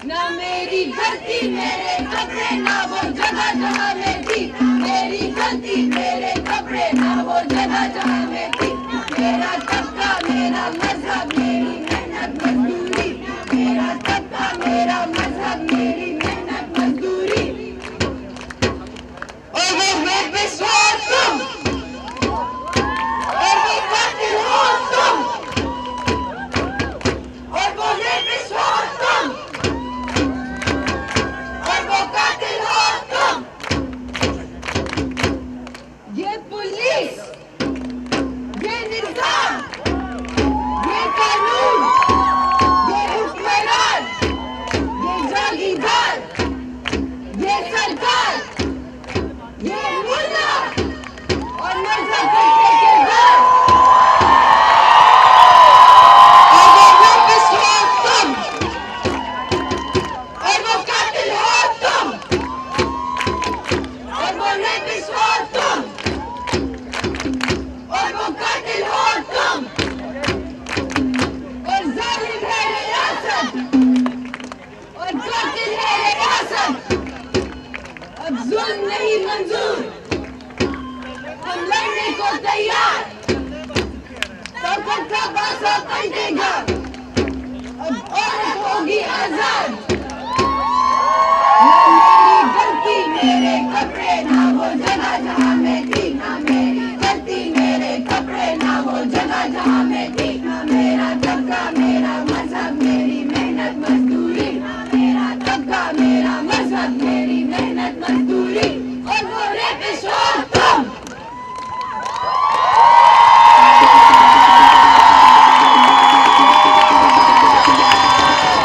ना मेरी गलती मेरे कपड़े ना वो जगह जहाँ मैं थी, मेरी गलती मेरे कपड़े ना वो जगह जहाँ मैं थी। मेरा तबका मेरा मजहब मेरी मेहनत मजदूरी, मेरा तबका मेरा मजहब मेरी मेहनत मजदूरी। और वो बेविश्वास तुम, और वो कातिल हो तुम, और वो बेविश्वास तुम, और वो कातिल हो तुम। ये पुलिस, ये निजाम, ये कानून, ये हुक्मरान, ये जागीरदार, ये सरकार, ये मुल्ला और मजहब के ठेकेदार। और वो बेविश्वास तुम, और वो कातिल हो तुम, और वो बेविश्वास तुम, और वो कातिल हो तुम। और जालिम है रियासत, और कातिल है रियासत। अब जुल्म नहीं मंजूर, हम लड़ने को तैयार। ताकत का बासा पलटेगा, अब औरत होगी आजाद। ना मेरी गलती मेरे कपड़े ना वो जगह जहाँ मैं थी, ना मेरी गलती मेरे कपड़े ना वो जगह जहाँ मैं थी। ना मेरा तबका मेरा मजहब मेरी मेहनत मजदूरी।